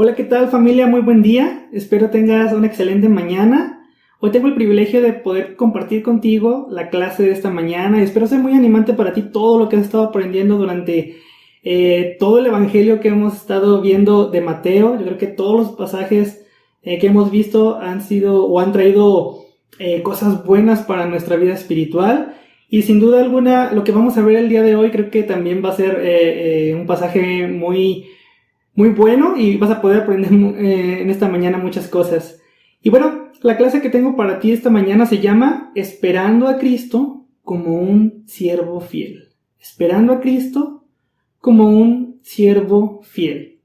Hola, ¿qué tal familia? Muy buen día. Espero tengas una excelente mañana. Hoy tengo el privilegio de poder compartir contigo la clase de esta mañana y espero sea muy animante para ti todo lo que has estado aprendiendo durante todo el evangelio que hemos estado viendo de Mateo. Yo creo que todos los pasajes que hemos visto han sido o han traído cosas buenas para nuestra vida espiritual. Y sin duda alguna, lo que vamos a ver el día de hoy creo que también va a ser un pasaje muy bueno y vas a poder aprender en esta mañana muchas cosas. Y bueno, la clase que tengo para ti esta mañana se llama Esperando a Cristo como un siervo fiel. Esperando a Cristo como un siervo fiel.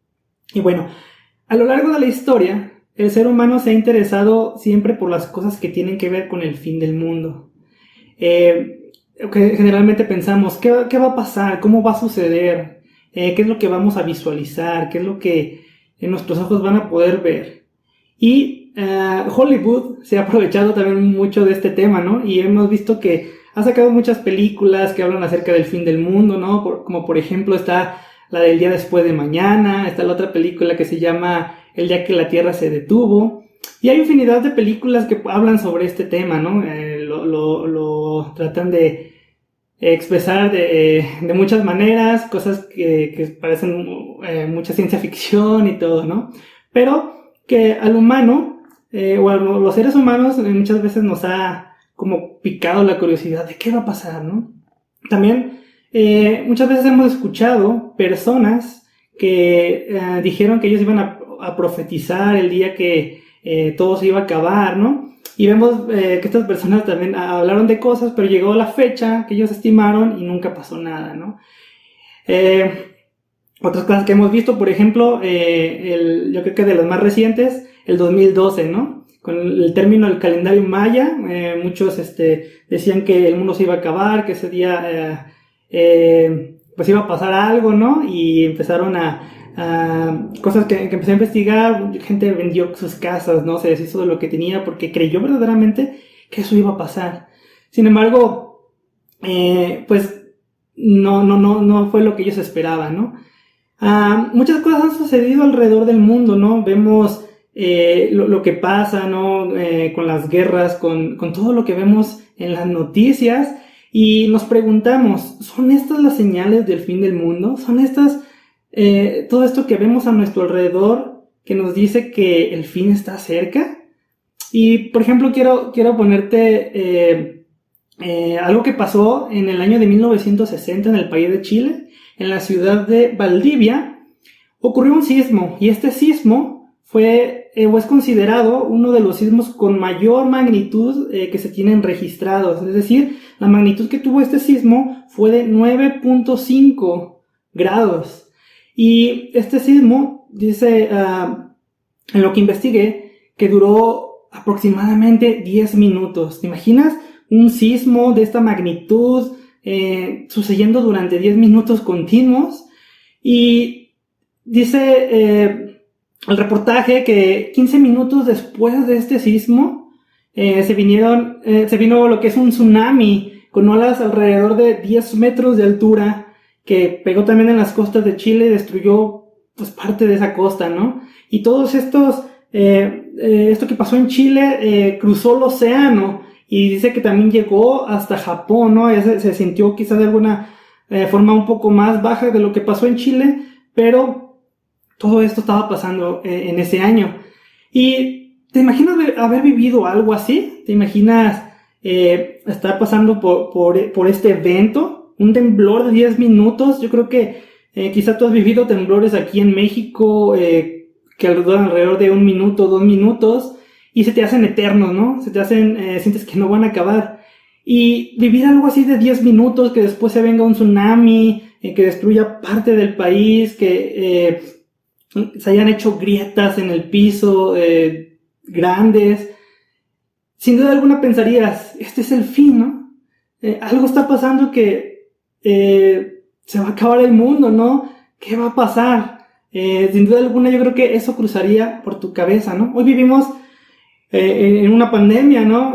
Y bueno, a lo largo de la historia, el ser humano se ha interesado siempre por las cosas que tienen que ver con el fin del mundo. Generalmente pensamos, ¿qué va a pasar? ¿Cómo va a suceder? ¿Qué es lo que vamos a visualizar? ¿Qué es lo que nuestros ojos van a poder ver? Y Hollywood se ha aprovechado también mucho de este tema, ¿no? Y hemos visto que ha sacado muchas películas que hablan acerca del fin del mundo, ¿no? Como por ejemplo está la del día después de mañana, está la otra película que se llama El día que la Tierra se detuvo. Y hay infinidad de películas que hablan sobre este tema, ¿no? Lo tratan de expresar de muchas maneras, cosas que parecen mucha ciencia ficción y todo, ¿no? Pero que al humano, o a los seres humanos, muchas veces nos ha como picado la curiosidad de qué va a pasar, ¿no? También muchas veces hemos escuchado personas que dijeron que ellos iban a profetizar el día que todo se iba a acabar, ¿no? Y vemos que estas personas también hablaron de cosas, pero llegó la fecha que ellos estimaron y nunca pasó nada, ¿no? Otras cosas que hemos visto, por ejemplo, yo creo que de las más recientes, el 2012, ¿no? Con el término del calendario maya, muchos decían que el mundo se iba a acabar, que ese día pues iba a pasar algo, ¿no? Y empezaron cosas que empecé a investigar, gente vendió sus casas, ¿no? Se deshizo de lo que tenía porque creyó verdaderamente que eso iba a pasar. Sin embargo, pues no fue lo que ellos esperaban, ¿no? Muchas cosas han sucedido alrededor del mundo, ¿no? Vemos lo que pasa, ¿no? Con las guerras, con todo lo que vemos en las noticias y nos preguntamos, ¿son estas las señales del fin del mundo? ¿Son estas todo esto que vemos a nuestro alrededor que nos dice que el fin está cerca? Y por ejemplo quiero ponerte algo que pasó en el año de 1960 en el país de Chile, en la ciudad de Valdivia. Ocurrió un sismo y este sismo fue o es considerado uno de los sismos con mayor magnitud que se tienen registrados. Es decir, la magnitud que tuvo este sismo fue de 9.5 grados. Y este sismo, dice, en lo que investigué, que duró aproximadamente 10 minutos. ¿Te imaginas un sismo de esta magnitud sucediendo durante 10 minutos continuos? Y dice el reportaje que 15 minutos después de este sismo se vino lo que es un tsunami con olas alrededor de 10 metros de altura, que pegó también en las costas de Chile y destruyó pues parte de esa costa, ¿no? Y todos esto que pasó en Chile cruzó el océano y dice que también llegó hasta Japón, ¿no? Se sintió quizás de alguna forma un poco más baja de lo que pasó en Chile, pero todo esto estaba pasando en ese año. ¿Y te imaginas haber vivido algo así? ¿Te imaginas estar pasando por este evento? Un temblor de 10 minutos. Yo creo que quizá tú has vivido temblores aquí en México que duran alrededor de 1 minuto, 2 minutos y se te hacen eternos, ¿no? Se te hacen, sientes que no van a acabar. Y vivir algo así de 10 minutos, que después se venga un tsunami, que destruya parte del país, que se hayan hecho grietas en el piso grandes. Sin duda alguna pensarías, este es el fin, ¿no? Algo está pasando que se va a acabar el mundo, ¿no? ¿Qué va a pasar? Sin duda alguna yo creo que eso cruzaría por tu cabeza, ¿no? Hoy vivimos en una pandemia, ¿no?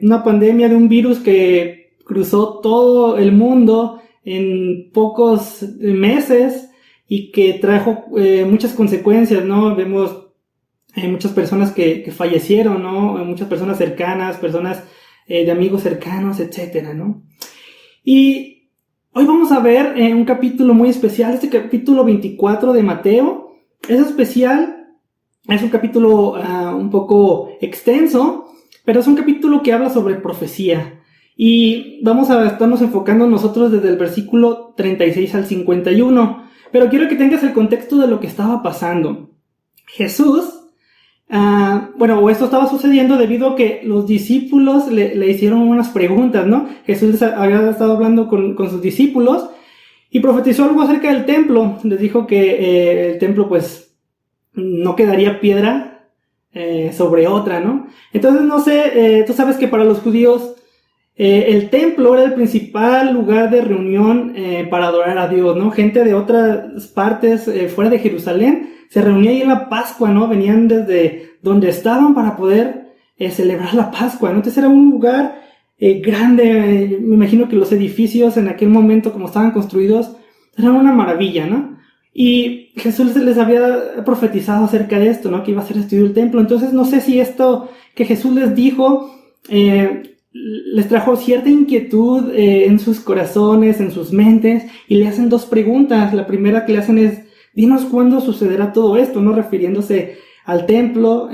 Una pandemia de un virus que cruzó todo el mundo en pocos meses y que trajo muchas consecuencias, ¿no? Vemos muchas personas que fallecieron, ¿no? Muchas personas cercanas, personas de amigos cercanos, etcétera, ¿no? Y hoy vamos a ver un capítulo muy especial, este capítulo 24 de Mateo. Es especial, es un capítulo un poco extenso, pero es un capítulo que habla sobre profecía. Y vamos a estarnos enfocando nosotros desde el versículo 36 al 51. Pero quiero que tengas el contexto de lo que estaba pasando. Jesús, esto estaba sucediendo debido a que los discípulos le hicieron unas preguntas, ¿no? Jesús había estado hablando con sus discípulos y profetizó algo acerca del templo. Les dijo que el templo, pues, no quedaría piedra sobre otra, ¿no? Entonces, no sé, tú sabes que para los judíos el templo era el principal lugar de reunión para adorar a Dios, ¿no? Gente de otras partes fuera de Jerusalén se reunía ahí en la Pascua, ¿no? Venían desde donde estaban para poder celebrar la Pascua, ¿no? Entonces era un lugar grande. Me imagino que los edificios en aquel momento, como estaban construidos, eran una maravilla, ¿no? Y Jesús les había profetizado acerca de esto, ¿no? Que iba a ser destruido el templo. Entonces no sé si esto que Jesús les dijo les trajo cierta inquietud en sus corazones, en sus mentes, y le hacen dos preguntas. La primera que le hacen es: dinos cuándo sucederá todo esto, ¿no? Refiriéndose al templo.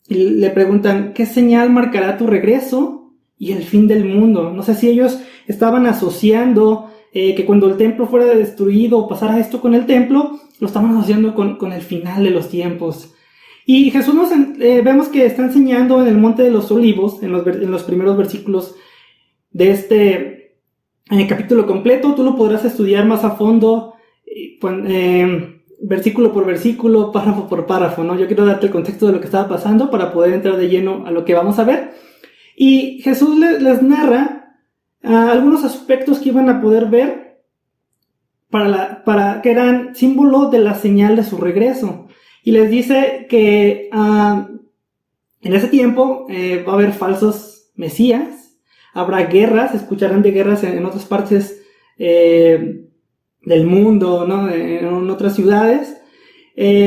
Y le preguntan: ¿qué señal marcará tu regreso y el fin del mundo? No sé si ellos estaban asociando que cuando el templo fuera destruido o pasara esto con el templo, lo estaban asociando con el final de los tiempos. Y Jesús vemos que está enseñando en el Monte de los Olivos, en los primeros versículos de este capítulo completo. Tú lo podrás estudiar más a fondo, versículo por versículo, párrafo por párrafo, ¿no? Yo quiero darte el contexto de lo que estaba pasando para poder entrar de lleno a lo que vamos a ver. Y Jesús les narra algunos aspectos que iban a poder ver para que eran símbolo de la señal de su regreso. Y les dice que en ese tiempo va a haber falsos mesías, habrá guerras, escucharán de guerras en otras partes del mundo, ¿no? En otras ciudades.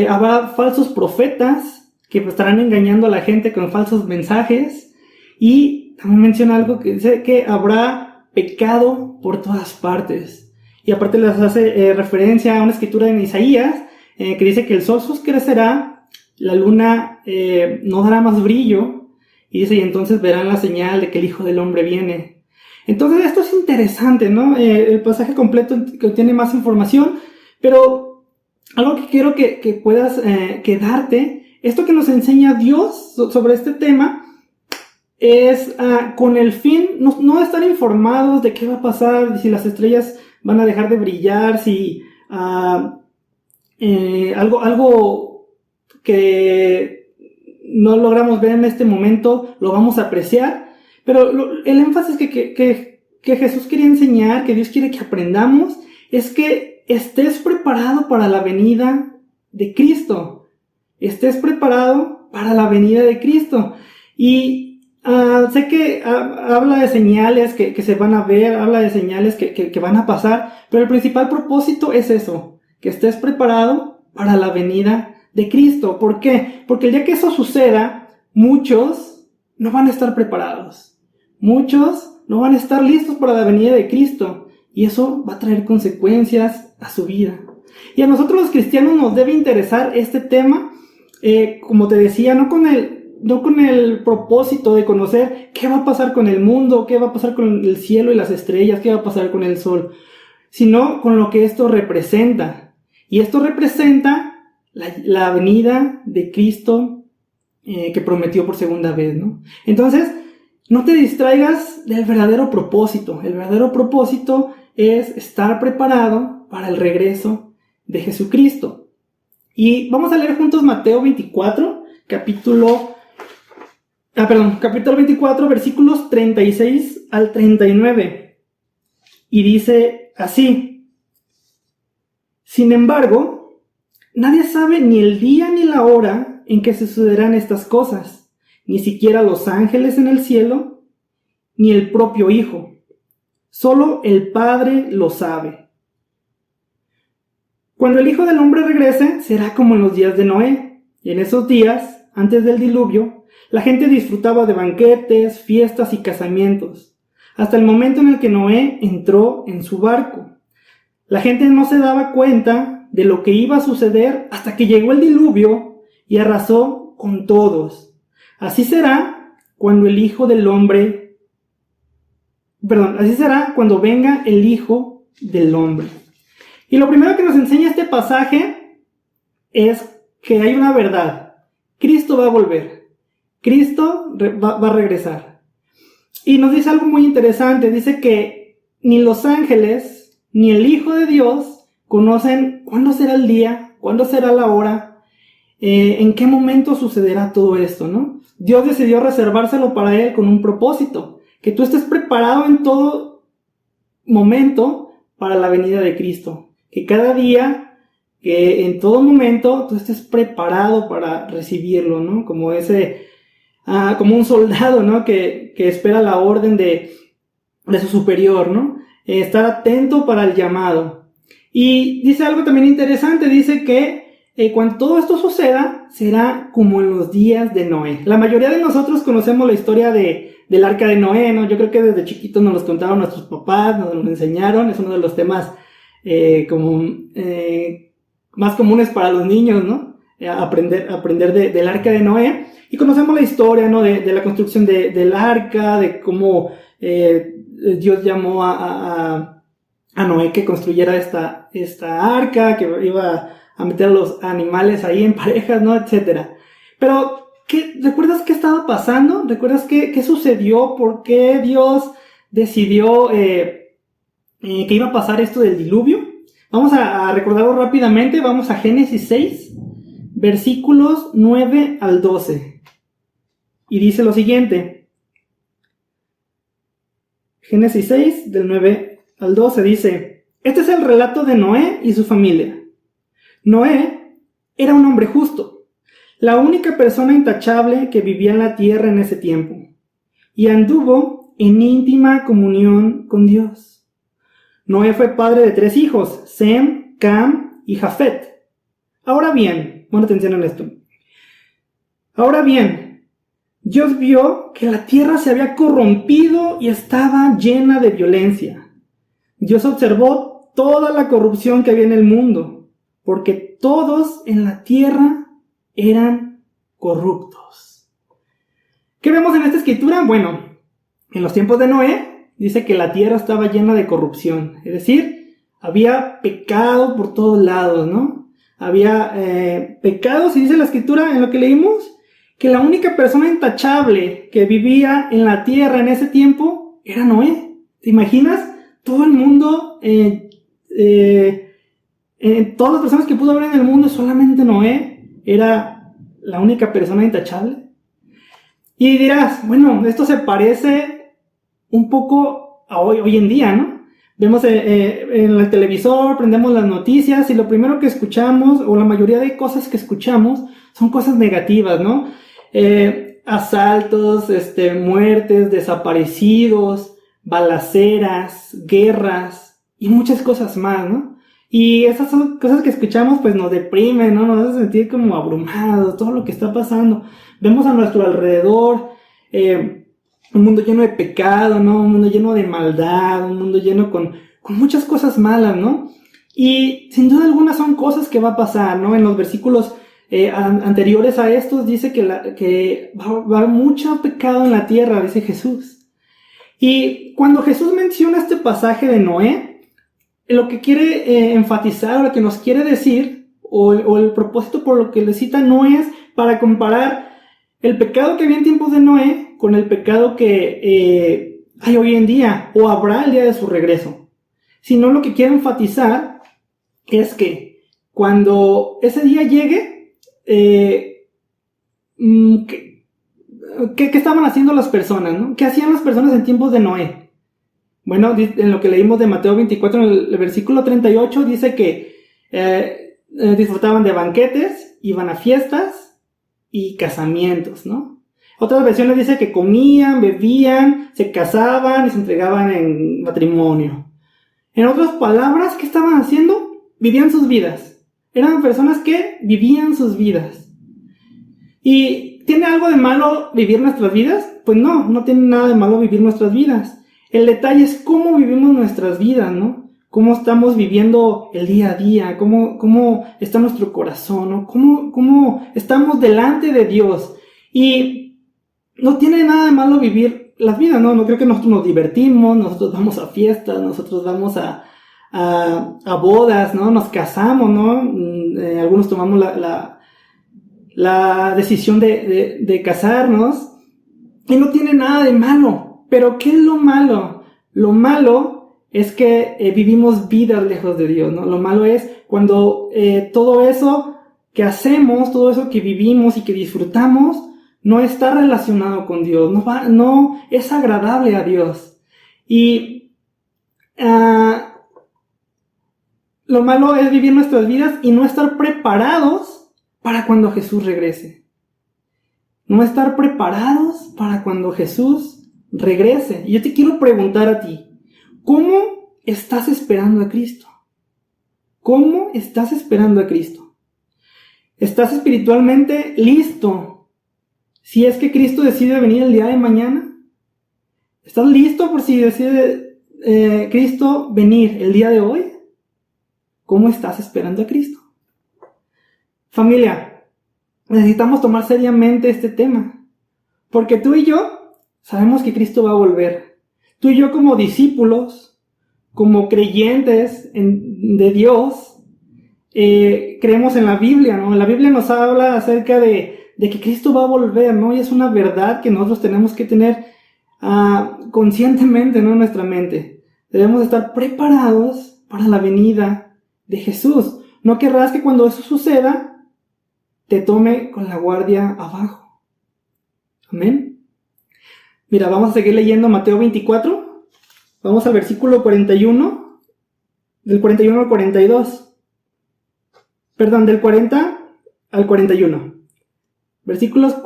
Habrá falsos profetas que estarán engañando a la gente con falsos mensajes. Y también menciona algo que dice que habrá pecado por todas partes. Y aparte les hace referencia a una escritura en Isaías, que dice que el sol se oscurecerá, la luna no dará más brillo, y dice: y entonces verán la señal de que el Hijo del Hombre viene. Entonces esto es interesante, ¿no? El pasaje completo contiene más información, pero algo que quiero que puedas quedarte, esto que nos enseña Dios sobre este tema, es con el fin, no de estar informados de qué va a pasar, si las estrellas van a dejar de brillar, si algo que no logramos ver en este momento lo vamos a apreciar, pero el énfasis que Jesús quería enseñar, que Dios quiere que aprendamos, es que estés preparado para la venida de Cristo. Estés preparado para la venida de Cristo. Y sé que habla de señales que se van a ver, habla de señales que van a pasar, pero el principal propósito es eso: que estés preparado para la venida de Cristo. ¿Por qué? Porque el día que eso suceda, muchos no van a estar preparados. Muchos no van a estar listos para la venida de Cristo. Y eso va a traer consecuencias a su vida. Y a nosotros los cristianos nos debe interesar este tema, como te decía, no con el propósito de conocer qué va a pasar con el mundo, qué va a pasar con el cielo y las estrellas, qué va a pasar con el sol, sino con lo que esto representa. Y esto representa la venida de Cristo que prometió por segunda vez, ¿no? Entonces, no te distraigas del verdadero propósito. El verdadero propósito es estar preparado para el regreso de Jesucristo. Y vamos a leer juntos Mateo 24, capítulo 24, versículos 36 al 39. Y dice así: sin embargo, nadie sabe ni el día ni la hora en que sucederán estas cosas, ni siquiera los ángeles en el cielo, ni el propio Hijo. Solo el Padre lo sabe. Cuando el Hijo del Hombre regrese, será como en los días de Noé. Y en esos días, antes del diluvio, la gente disfrutaba de banquetes, fiestas y casamientos, hasta el momento en el que Noé entró en su barco. La gente no se daba cuenta de lo que iba a suceder hasta que llegó el diluvio y arrasó con todos. Así será cuando así será cuando venga el Hijo del Hombre. Y lo primero que nos enseña este pasaje es que hay una verdad. Cristo va a volver. Cristo va a regresar. Y nos dice algo muy interesante. Dice que ni los ángeles ni el Hijo de Dios conocen cuándo será el día, cuándo será la hora, en qué momento sucederá todo esto, ¿no? Dios decidió reservárselo para él con un propósito. Que tú estés preparado en todo momento para la venida de Cristo. Que cada día, que en todo momento, tú estés preparado para recibirlo, ¿no? Como como un soldado, ¿no? Que espera la orden de su superior, ¿no? Estar atento para el llamado. Y dice algo también interesante, dice que cuando todo esto suceda, será como en los días de Noé. La mayoría de nosotros conocemos la historia del arca de Noé, ¿no? Yo creo que desde chiquitos nos los contaron nuestros papás, nos lo enseñaron, es uno de los temas más comunes para los niños, ¿no? Aprender del arca de Noé. Y conocemos la historia, ¿no? De la construcción del arca, de cómo Dios llamó a Noé que construyera esta arca, que iba a meter a los animales ahí en parejas, ¿no? Etcétera. Pero, ¿recuerdas qué estaba pasando? ¿Recuerdas qué sucedió? ¿Por qué Dios decidió que iba a pasar esto del diluvio? Vamos a recordarlo rápidamente. Vamos a Génesis 6, versículos 9 al 12. Y dice lo siguiente. Génesis 6, del 9 al 12, dice: este es el relato de Noé y su familia. Noé era un hombre justo, la única persona intachable que vivía en la tierra en ese tiempo, y anduvo en íntima comunión con Dios. Noé fue padre de 3 hijos, Sem, Cam y Jafet. Ahora bien, pon atención en esto. Ahora bien, Dios vio que la tierra se había corrompido y estaba llena de violencia. Dios observó toda la corrupción que había en el mundo, porque todos en la tierra eran corruptos. ¿Qué vemos en esta escritura? Bueno, en los tiempos de Noé dice que la tierra estaba llena de corrupción, es decir, había pecado por todos lados, ¿no? Había pecados, y dice la escritura en lo que leímos, que la única persona intachable que vivía en la tierra en ese tiempo era Noé. ¿Te imaginas? Todo el mundo, todas las personas que pudo haber en el mundo, solamente Noé era la única persona intachable. Y dirás, bueno, esto se parece un poco a hoy en día, ¿no? Vemos en el televisor, prendemos las noticias y lo primero que escuchamos, o la mayoría de cosas que escuchamos, son cosas negativas, ¿no? Asaltos, muertes, desaparecidos, balaceras, guerras y muchas cosas más, ¿no? Y esas son cosas que escuchamos, pues nos deprimen, ¿no? Nos hace sentir como abrumados, todo lo que está pasando. Vemos a nuestro alrededor un mundo lleno de pecado, ¿no? Un mundo lleno de maldad, un mundo lleno con muchas cosas malas, ¿no? Y sin duda alguna son cosas que va a pasar, ¿no? En los versículos anteriores a estos dice que va a haber mucho pecado en la tierra, dice Jesús. Y cuando Jesús menciona este pasaje de Noé, lo que quiere enfatizar, lo que nos quiere decir, o el propósito por lo que le cita, no es para comparar el pecado que había en tiempos de Noé con el pecado que hay hoy en día, o habrá el día de su regreso, sino lo que quiere enfatizar es que cuando ese día llegue, ¿qué estaban haciendo las personas, ¿no? ¿Qué hacían las personas en tiempos de Noé? Bueno, en lo que leímos de Mateo 24, en el versículo 38, dice que disfrutaban de banquetes, iban a fiestas y casamientos, ¿no? Otras versiones dice que comían, bebían, se casaban y se entregaban en matrimonio. En otras palabras, ¿qué estaban haciendo? Vivían sus vidas. Eran personas que vivían sus vidas. ¿Y tiene algo de malo vivir nuestras vidas? Pues no, no tiene nada de malo vivir nuestras vidas. El detalle es cómo vivimos nuestras vidas, ¿no? Cómo estamos viviendo el día a día, cómo está nuestro corazón, ¿no? Cómo estamos delante de Dios. Y no tiene nada de malo vivir las vidas, ¿no? No creo que nosotros nos divertimos, nosotros vamos a fiestas, nosotros vamos a bodas, ¿no? Nos casamos, ¿no? Algunos tomamos la decisión de casarnos. Y no tiene nada de malo. Pero ¿qué es lo malo? Lo malo es que vivimos vidas lejos de Dios, ¿no? Lo malo es cuando todo eso que hacemos, todo eso que vivimos y que disfrutamos, no está relacionado con Dios, no es agradable a Dios. Y lo malo es vivir nuestras vidas y no estar preparados para cuando Jesús regrese. No estar preparados para cuando Jesús regrese. Y yo te quiero preguntar a ti, ¿cómo estás esperando a Cristo? ¿Cómo estás esperando a Cristo? ¿Estás espiritualmente listo si es que Cristo decide venir el día de mañana? ¿Estás listo por si decide Cristo venir el día de hoy? ¿Cómo estás esperando a Cristo? Familia, necesitamos tomar seriamente este tema, porque tú y yo sabemos que Cristo va a volver. Tú y yo como discípulos, como creyentes de Dios, creemos en la Biblia, ¿no? La Biblia nos habla acerca de que Cristo va a volver, ¿no? Y es una verdad que nosotros tenemos que tener conscientemente, ¿no? En nuestra mente. Debemos estar preparados para la venida de Jesús. No querrás que cuando eso suceda te tome con la guardia abajo. Amén. Mira, vamos a seguir leyendo Mateo 24. Vamos al versículo 41. Del 41 al 42. Perdón, del 40 al 41. Versículos,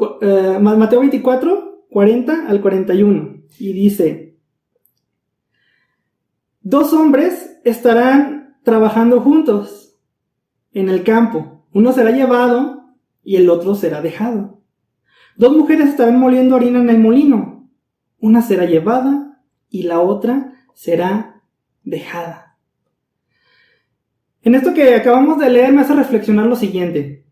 Mateo 24, 40 al 41. Y dice: 2 hombres estarán trabajando juntos en el campo. Uno será llevado y el otro será dejado. 2 mujeres estarán moliendo harina en el molino. Una será llevada y la otra será dejada. En esto que acabamos de leer me hace reflexionar lo siguiente.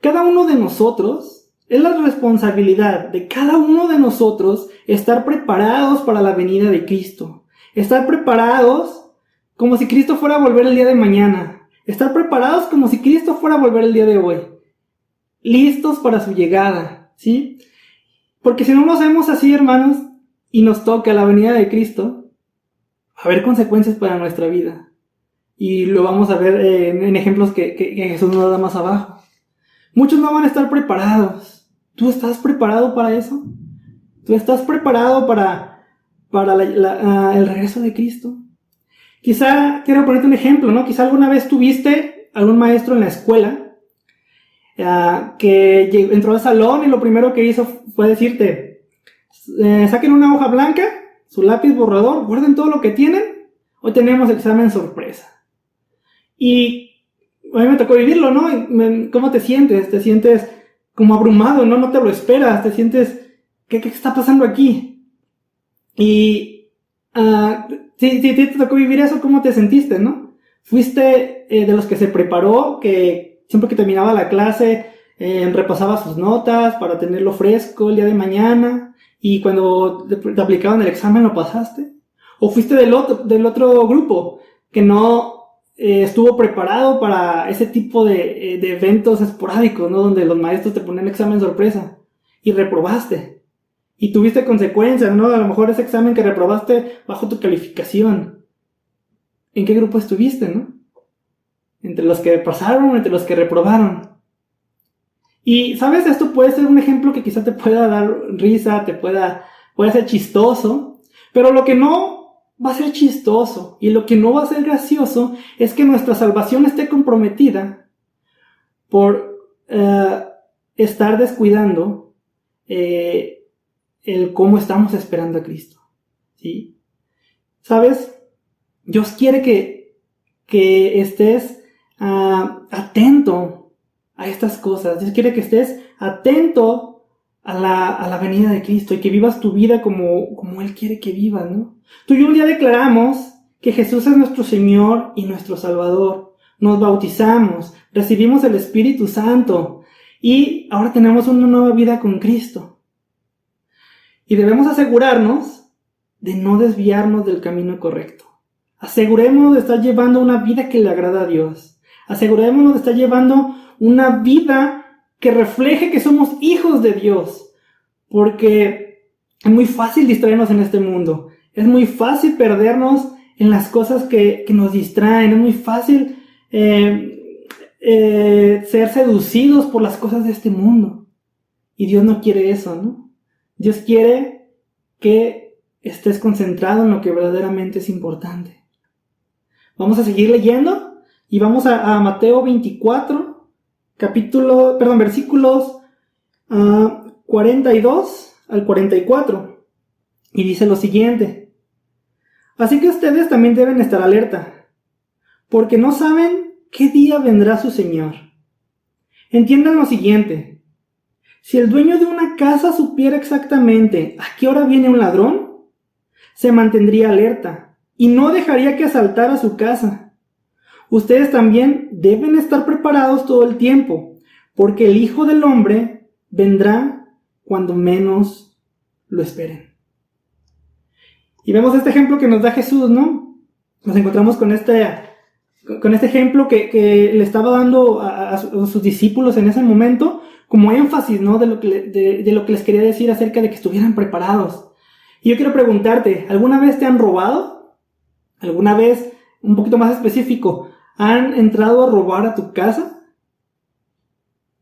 Cada uno de nosotros, es la responsabilidad de cada uno de nosotros estar preparados para la venida de Cristo. Estar preparados como si Cristo fuera a volver el día de mañana. Estar preparados como si Cristo fuera a volver el día de hoy. Listos para su llegada, ¿sí? Porque si no lo hacemos así, hermanos, y nos toca la venida de Cristo, va a haber consecuencias para nuestra vida. Y lo vamos a ver en ejemplos que Jesús nos da más abajo. Muchos no van a estar preparados. ¿Tú estás preparado para eso? ¿Tú estás preparado para el regreso de Cristo? Quizá, quiero ponerte un ejemplo, ¿no? Quizá alguna vez tuviste algún maestro en la escuela que entró al salón y lo primero que hizo fue decirte: saquen una hoja blanca, su lápiz borrador, guarden todo lo que tienen, hoy tenemos examen sorpresa. Y a mí me tocó vivirlo, ¿no? ¿Cómo te sientes? Te sientes como abrumado, ¿no? No te lo esperas, te sientes, ¿qué está pasando aquí? Y si te tocó vivir eso, ¿cómo te sentiste, no? Fuiste de los que se preparó, que siempre que terminaba la clase repasaba sus notas para tenerlo fresco el día de mañana, y cuando te aplicaban el examen lo pasaste. ¿O fuiste del otro grupo que no estuvo preparado para ese tipo de eventos esporádicos, ¿no? Donde los maestros te ponen examen sorpresa y reprobaste y tuviste consecuencias, ¿no? A lo mejor ese examen que reprobaste bajo tu calificación. ¿En qué grupo estuviste, no? Entre los que pasaron, entre los que reprobaron. Y, ¿sabes? Esto puede ser un ejemplo que quizá te pueda dar risa, puede ser chistoso, pero lo que no va a ser chistoso y lo que no va a ser gracioso es que nuestra salvación esté comprometida por estar descuidando el cómo estamos esperando a Cristo, ¿sí? ¿Sabes? Dios quiere que estés atento a estas cosas. Dios quiere que estés atento a la venida de Cristo y que vivas tu vida como Él quiere que vivas, ¿no? Tú y yo un día declaramos que Jesús es nuestro Señor y nuestro Salvador. Nos bautizamos, recibimos el Espíritu Santo y ahora tenemos una nueva vida con Cristo. Y debemos asegurarnos de no desviarnos del camino correcto. Asegurémonos de estar llevando una vida que le agrada a Dios. Asegurémonos de estar llevando una vida que refleje que somos hijos de Dios. Porque es muy fácil distraernos en este mundo. Es muy fácil perdernos en las cosas que nos distraen. Es muy fácil ser seducidos por las cosas de este mundo. Y Dios no quiere eso, ¿no? Dios quiere que estés concentrado en lo que verdaderamente es importante. Vamos a seguir leyendo y vamos a Mateo 24, versículos 42 al 44. Y dice lo siguiente: así que ustedes también deben estar alerta, porque no saben qué día vendrá su Señor. Entiendan lo siguiente: si el dueño de una casa supiera exactamente a qué hora viene un ladrón, se mantendría alerta y no dejaría que asaltara su casa. Ustedes también deben estar preparados todo el tiempo, porque el Hijo del Hombre vendrá cuando menos lo esperen. Y vemos este ejemplo que nos da Jesús, ¿no? Nos encontramos con este ejemplo que le estaba dando a sus discípulos en ese momento, como énfasis, ¿no? de lo que les quería decir acerca de que estuvieran preparados. Y yo quiero preguntarte, ¿alguna vez te han robado? ¿Alguna vez, un poquito más específico, han entrado a robar a tu casa?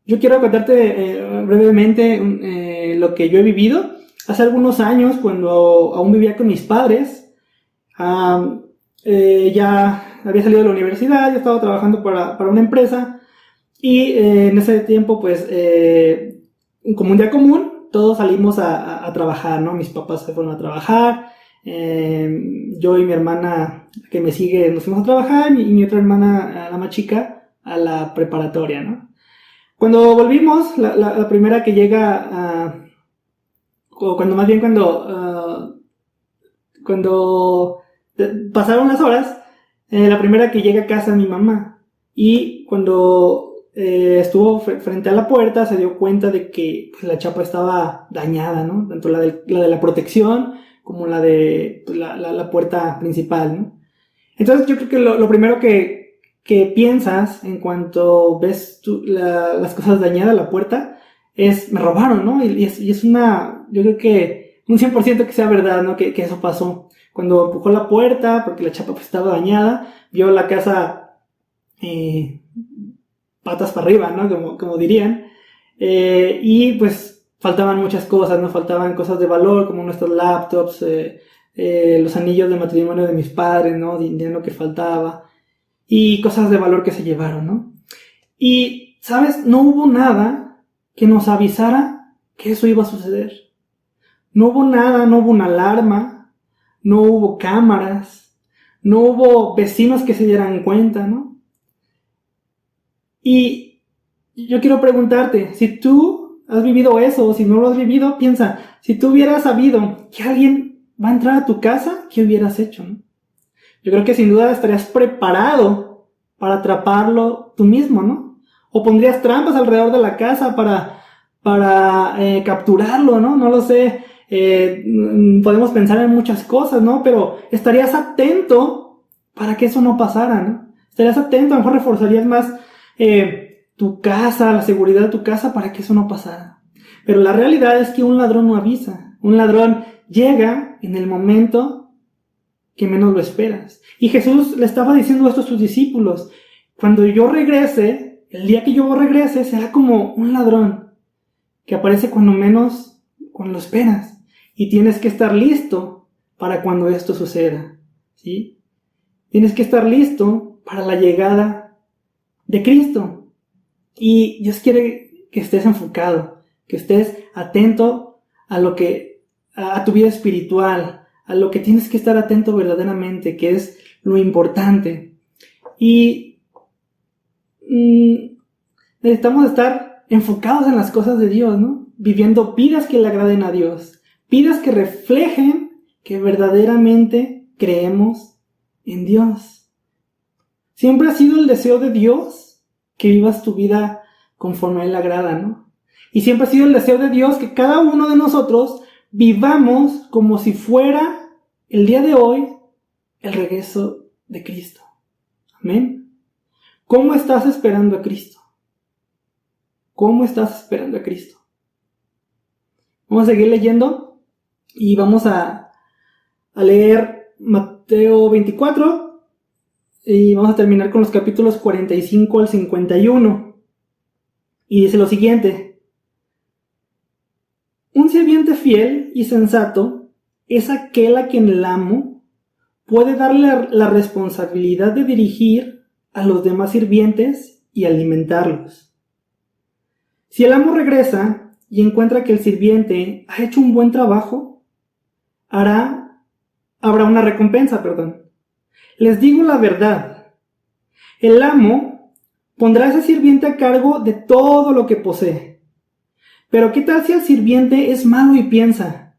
Yo quiero contarte brevemente lo que yo he vivido. Hace algunos años, cuando aún vivía con mis padres, ya había salido de la universidad, ya estaba trabajando para una empresa. Y en ese tiempo, pues, como un día común, todos salimos a trabajar, ¿no? Mis papás se fueron a trabajar, yo y mi hermana que me sigue nos fuimos a trabajar, y mi otra hermana, la más chica, a la preparatoria, ¿no? Cuando volvimos, la primera que llega, cuando pasaron las horas, la primera que llega a casa es mi mamá. Y cuando estuvo frente a la puerta, se dio cuenta de que pues, la chapa estaba dañada, ¿no? Tanto la de la protección como la de pues, la puerta principal, ¿no? Entonces yo creo que lo primero que piensas en cuanto ves las cosas dañadas, la puerta, es me robaron, ¿no? Y es yo creo que un 100% que sea verdad, ¿no? Que eso pasó. Cuando empujó la puerta, porque la chapa pues estaba dañada, vio la casa patas para arriba, ¿no? Como dirían. Y pues faltaban muchas cosas, ¿no? Faltaban cosas de valor, como nuestros laptops, los anillos de matrimonio de mis padres, ¿no? Dinero que faltaba. Y cosas de valor que se llevaron, ¿no? Y, ¿sabes? No hubo nada que nos avisara que eso iba a suceder. No hubo nada, no hubo una alarma, no hubo cámaras, no hubo vecinos que se dieran cuenta, ¿no? Y yo quiero preguntarte, si tú has vivido eso o si no lo has vivido, piensa, si tú hubieras sabido que alguien va a entrar a tu casa, ¿qué hubieras hecho, no? Yo creo que sin duda estarías preparado para atraparlo tú mismo, ¿no? O pondrías trampas alrededor de la casa para capturarlo, ¿no? No lo sé. Podemos pensar en muchas cosas, ¿no? Pero estarías atento para que eso no pasara, ¿no? Estarías atento, a lo mejor reforzarías más tu casa, la seguridad de tu casa para que eso no pasara. Pero la realidad es que un ladrón no avisa. Un ladrón llega en el momento que menos lo esperas. Y Jesús le estaba diciendo esto a sus discípulos: cuando yo regrese, el día que yo regrese, será como un ladrón que aparece cuando lo esperas. Y tienes que estar listo para cuando esto suceda, ¿sí? Tienes que estar listo para la llegada de Cristo. Y Dios quiere que estés enfocado, que estés atento a tu vida espiritual, a lo que tienes que estar atento verdaderamente, que es lo importante. Y necesitamos estar enfocados en las cosas de Dios, ¿no? Viviendo vidas que le agraden a Dios, vidas que reflejen que verdaderamente creemos en Dios. Siempre ha sido el deseo de Dios que vivas tu vida conforme a Él le agrada, ¿no? Y siempre ha sido el deseo de Dios que cada uno de nosotros vivamos como si fuera el día de hoy el regreso de Cristo. Amén. ¿Cómo estás esperando a Cristo? ¿Cómo estás esperando a Cristo? Vamos a seguir leyendo y vamos a leer Mateo 24 y vamos a terminar con los capítulos 45 al 51. Y dice lo siguiente: un sirviente fiel y sensato es aquel a quien el amo puede darle la responsabilidad de dirigir a los demás sirvientes y alimentarlos. Si el amo regresa y encuentra que el sirviente ha hecho un buen trabajo, habrá una recompensa, Les digo la verdad, el amo pondrá a ese sirviente a cargo de todo lo que posee. Pero ¿qué tal si el sirviente es malo y piensa: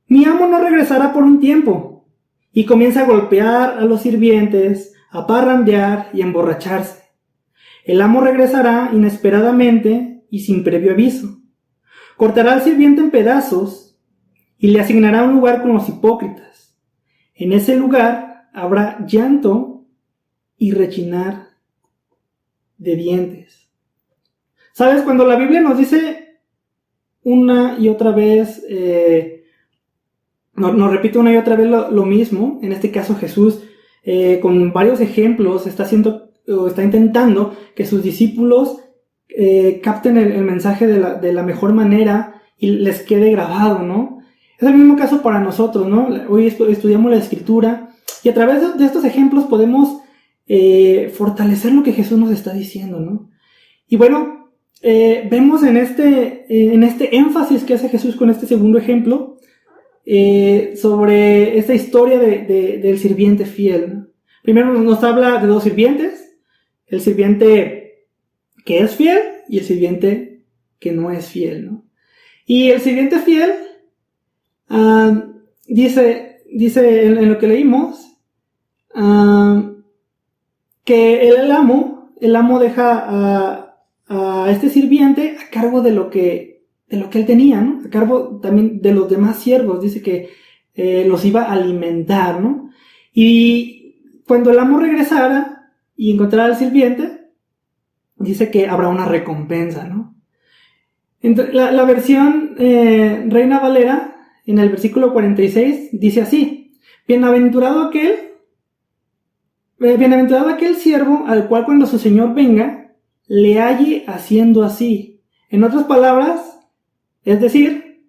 mi amo no regresará por un tiempo? Y comienza a golpear a los sirvientes, a parrandear y a emborracharse. El amo regresará inesperadamente y sin previo aviso. Cortará al sirviente en pedazos y le asignará un lugar con los hipócritas. En ese lugar habrá llanto y rechinar de dientes. ¿Sabes? Cuando la Biblia nos dice una y otra vez, nos repite una y otra vez lo mismo, en este caso Jesús, con varios ejemplos, está intentando que sus discípulos capten el mensaje de la mejor manera y les quede grabado, ¿no? Es el mismo caso para nosotros, ¿no? Hoy estudiamos la Escritura y a través de estos ejemplos podemos fortalecer lo que Jesús nos está diciendo, ¿no? Y bueno, vemos en este énfasis que hace Jesús con este segundo ejemplo sobre esta historia del sirviente fiel, ¿no? Primero nos habla de dos sirvientes: el sirviente que es fiel y el sirviente que no es fiel, ¿no? Y el sirviente fiel dice en lo que leímos que el amo deja a este sirviente a cargo de lo que él tenía, ¿no? A cargo también de los demás siervos. Dice que los iba a alimentar, ¿no? Y cuando el amo regresara y encontrara al sirviente, dice que habrá una recompensa, ¿no? Entonces, la versión Reina Valera, en el versículo 46, dice así: bienaventurado aquel siervo al cual cuando su señor venga le halle haciendo así. En otras palabras, es decir,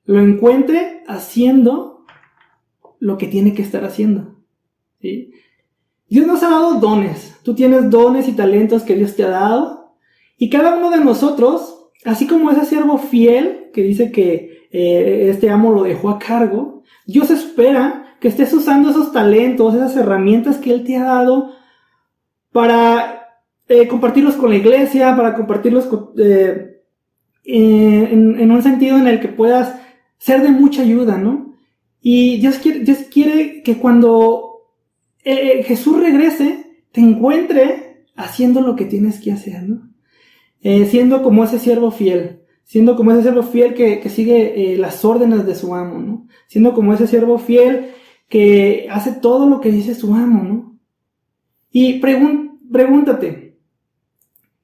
lo encuentre haciendo lo que tiene que estar haciendo, ¿sí? Dios nos ha dado dones. Tú tienes dones y talentos que Dios te ha dado, y cada uno de nosotros, así como ese siervo fiel que dice que este amo lo dejó a cargo, Dios espera que estés usando esos talentos, esas herramientas que Él te ha dado para compartirlos con la iglesia, para compartirlos en un sentido en el que puedas ser de mucha ayuda, ¿no? Y Dios quiere que cuando Jesús regrese, te encuentre haciendo lo que tienes que hacer, ¿no? Siendo como ese siervo fiel, que sigue las órdenes de su amo, ¿no? Siendo como ese siervo fiel que hace todo lo que dice su amo, ¿no? Y pregúntate,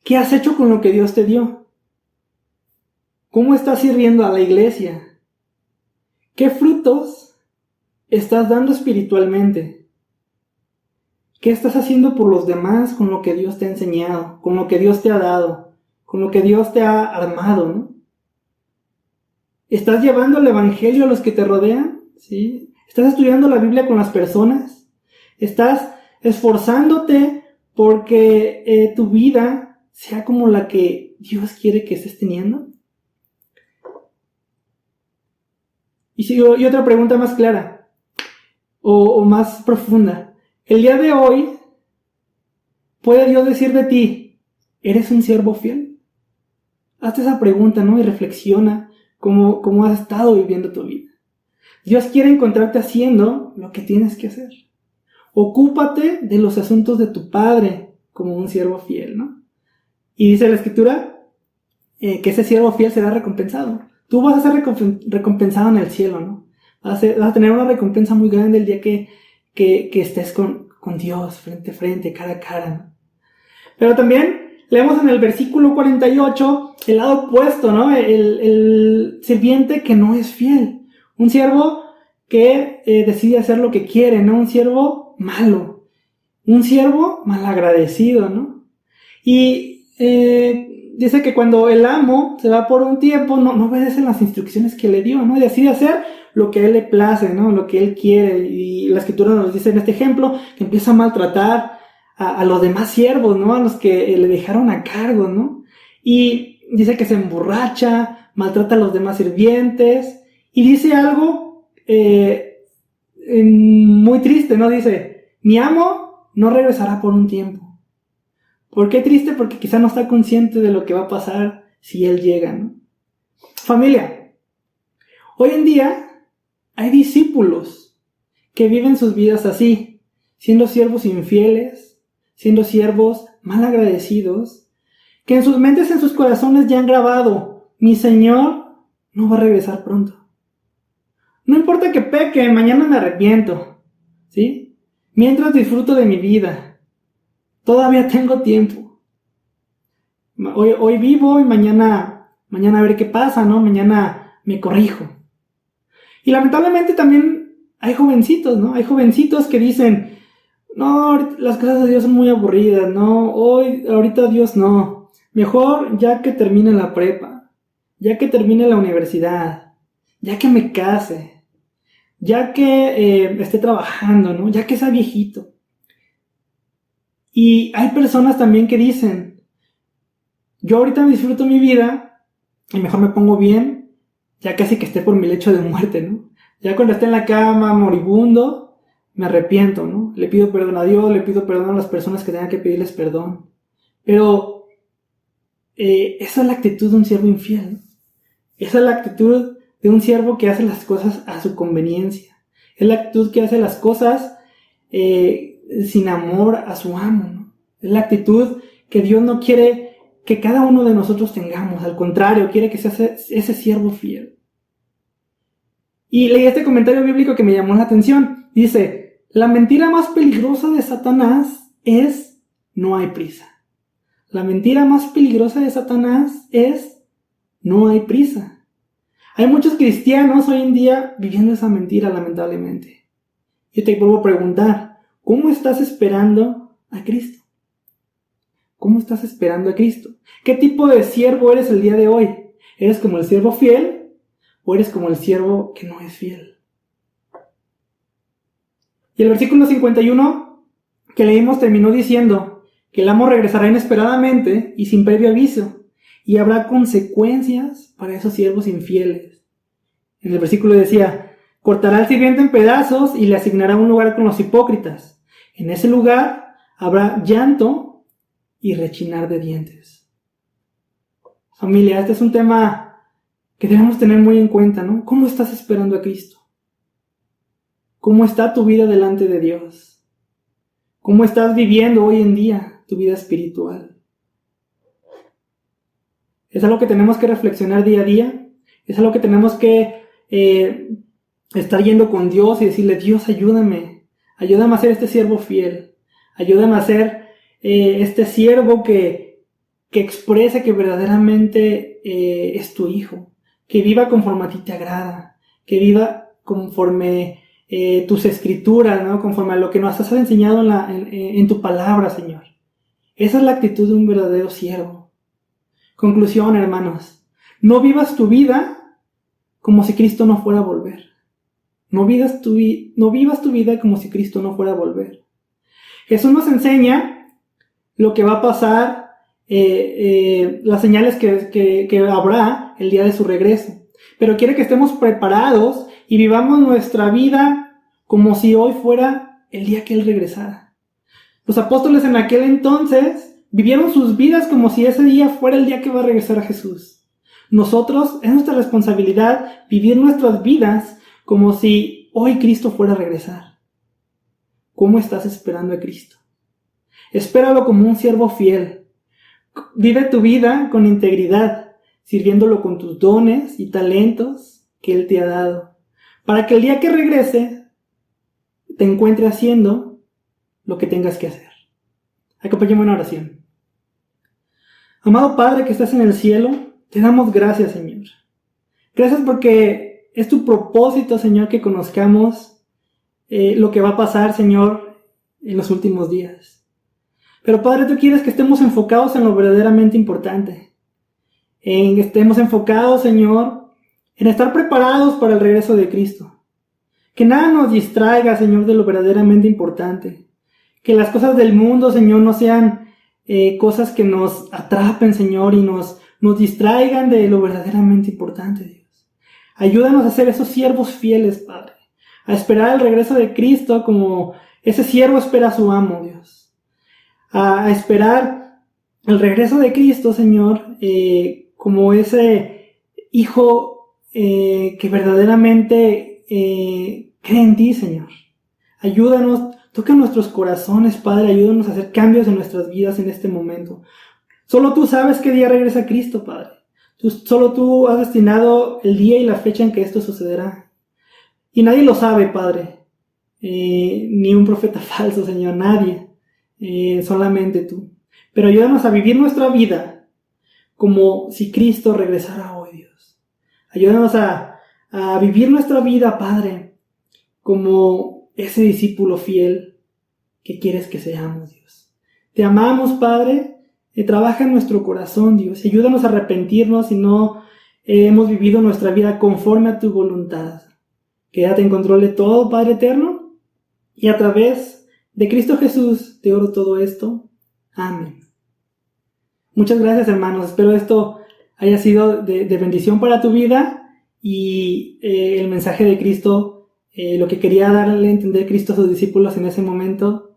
¿qué has hecho con lo que Dios te dio? ¿Cómo estás sirviendo a la iglesia? ¿Qué frutos estás dando espiritualmente? ¿Qué estás haciendo por los demás con lo que Dios te ha enseñado, con lo que Dios te ha dado, con lo que Dios te ha armado, ¿no? ¿Estás llevando el evangelio a los que te rodean? ¿Sí? ¿Estás estudiando la Biblia con las personas? ¿Estás esforzándote porque tu vida sea como la que Dios quiere que estés teniendo? Y otra pregunta más clara o más profunda. El día de hoy, ¿puede Dios decir de ti, eres un siervo fiel? Hazte esa pregunta, ¿no? Y reflexiona cómo has estado viviendo tu vida. Dios quiere encontrarte haciendo lo que tienes que hacer. Ocúpate de los asuntos de tu Padre como un siervo fiel, ¿no? Y dice la Escritura que ese siervo fiel será recompensado. Tú vas a ser recompensado en el cielo, ¿no? Vas a tener una recompensa muy grande el día que estés con Dios frente a frente, cara a cara, ¿no? Pero también leemos en el versículo 48 el lado opuesto, ¿no? El sirviente que no es fiel. Un siervo que decide hacer lo que quiere, ¿no? Un siervo malo. Un siervo malagradecido, ¿no? Y dice que cuando el amo se va por un tiempo, no obedece las instrucciones que le dio, ¿no? Y decide hacer lo que a él le place, ¿no? Lo que él quiere. Y la Escritura nos dice en este ejemplo que empieza a maltratar a los demás siervos, ¿no? A los que le dejaron a cargo, ¿no? Y dice que se emborracha, maltrata a los demás sirvientes. Y dice algo muy triste, ¿no? Dice, mi amo no regresará por un tiempo. ¿Por qué triste? Porque quizá no está consciente de lo que va a pasar si él llega, ¿no? Familia, hoy en día hay discípulos que viven sus vidas así, siendo siervos infieles, siendo siervos malagradecidos, que en sus mentes, en sus corazones ya han grabado, mi Señor no va a regresar pronto. No importa que peque, mañana me arrepiento, ¿sí? Mientras disfruto de mi vida, todavía tengo tiempo. Hoy vivo y mañana a ver qué pasa, ¿no? Mañana me corrijo. Y lamentablemente también hay jovencitos, ¿no? Hay jovencitos que dicen, no, las cosas de Dios son muy aburridas, ¿no? Ahorita Dios no. Mejor ya que termine la prepa, ya que termine la universidad, ya que me case, ya que esté trabajando, ¿no? Ya que sea viejito. Y hay personas también que dicen, yo ahorita disfruto mi vida y mejor me pongo bien, ya casi que esté por mi lecho de muerte, ¿no? Ya cuando esté en la cama moribundo, me arrepiento, ¿no? Le pido perdón a Dios, le pido perdón a las personas que tengan que pedirles perdón. Pero esa es la actitud de un siervo infiel, ¿no? Esa es la actitud de un siervo que hace las cosas a su conveniencia. Es la actitud que hace las cosas sin amor a su amo, ¿no? Es la actitud que Dios no quiere que cada uno de nosotros tengamos. Al contrario, quiere que sea ese siervo fiel. Y leí este comentario bíblico que me llamó la atención. Dice, la mentira más peligrosa de Satanás es no hay prisa. La mentira más peligrosa de Satanás es no hay prisa. Hay muchos cristianos hoy en día viviendo esa mentira, lamentablemente. Yo te vuelvo a preguntar, ¿cómo estás esperando a Cristo? ¿Cómo estás esperando a Cristo? ¿Qué tipo de siervo eres el día de hoy? ¿Eres como el siervo fiel o eres como el siervo que no es fiel? Y el versículo 51 que leímos terminó diciendo que el amo regresará inesperadamente y sin previo aviso, y habrá consecuencias para esos siervos infieles. En el versículo decía, cortará al sirviente en pedazos y le asignará un lugar con los hipócritas. En ese lugar habrá llanto y rechinar de dientes. Familia, este es un tema que debemos tener muy en cuenta, ¿no? ¿Cómo estás esperando a Cristo? ¿Cómo está tu vida delante de Dios? ¿Cómo estás viviendo hoy en día tu vida espiritual? Es algo que tenemos que reflexionar día a día. Es algo que tenemos que estar yendo con Dios y decirle, Dios, ayúdame. Ayúdame a ser este siervo fiel. Ayúdame a ser este siervo que exprese que verdaderamente es tu hijo. Que viva conforme a ti te agrada. Que viva conforme tus escrituras, ¿no? Conforme a lo que nos has enseñado en tu palabra, Señor. Esa es la actitud de un verdadero siervo. Conclusión, hermanos. No vivas tu vida como si Cristo no fuera a volver. No vivas tu vida como si Cristo no fuera a volver. Jesús nos enseña lo que va a pasar, las señales que habrá el día de su regreso. Pero quiere que estemos preparados y vivamos nuestra vida como si hoy fuera el día que Él regresara. Los apóstoles en aquel entonces vivieron sus vidas como si ese día fuera el día que va a regresar a Jesús. Nosotros, es nuestra responsabilidad vivir nuestras vidas como si hoy Cristo fuera a regresar. ¿Cómo estás esperando a Cristo? Espéralo como un siervo fiel. Vive tu vida con integridad, sirviéndolo con tus dones y talentos que Él te ha dado, para que el día que regrese te encuentre haciendo lo que tengas que hacer. Acompáñame en una oración. Amado Padre que estás en el cielo, te damos gracias, Señor. Gracias porque es tu propósito, Señor, que conozcamos lo que va a pasar, Señor, en los últimos días. Pero Padre, tú quieres que estemos enfocados en lo verdaderamente importante. Estemos enfocados, Señor, en estar preparados para el regreso de Cristo. Que nada nos distraiga, Señor, de lo verdaderamente importante. Que las cosas del mundo, Señor, no sean cosas que nos atrapen, Señor, y nos distraigan de lo verdaderamente importante, Dios. Ayúdanos a ser esos siervos fieles, Padre. A esperar el regreso de Cristo como ese siervo espera a su amo, Dios. A esperar el regreso de Cristo, Señor, como ese hijo que verdaderamente cree en ti, Señor. Ayúdanos, toca nuestros corazones, Padre, ayúdanos a hacer cambios en nuestras vidas en este momento. Solo tú sabes qué día regresa Cristo, Padre. Solo tú has destinado el día y la fecha en que esto sucederá. Y nadie lo sabe, Padre. Ni un profeta falso, Señor, nadie. Solamente tú. Pero ayúdanos a vivir nuestra vida como si Cristo regresara hoy, Dios. Ayúdanos a vivir nuestra vida, Padre, como ese discípulo fiel que quieres que seamos, Dios. Te amamos, Padre. Trabaja en nuestro corazón, Dios. Ayúdanos a arrepentirnos si no hemos vivido nuestra vida conforme a tu voluntad. Quédate en control de todo, Padre eterno. Y a través de Cristo Jesús te oro todo esto. Amén. Muchas gracias, hermanos. Espero esto haya sido de bendición para tu vida. Y el mensaje de Cristo, lo que quería darle a entender Cristo a sus discípulos en ese momento,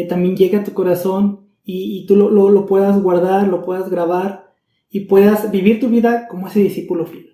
también llegue a tu corazón. Y tú lo puedas guardar, lo puedas grabar y puedas vivir tu vida como ese discípulo fiel.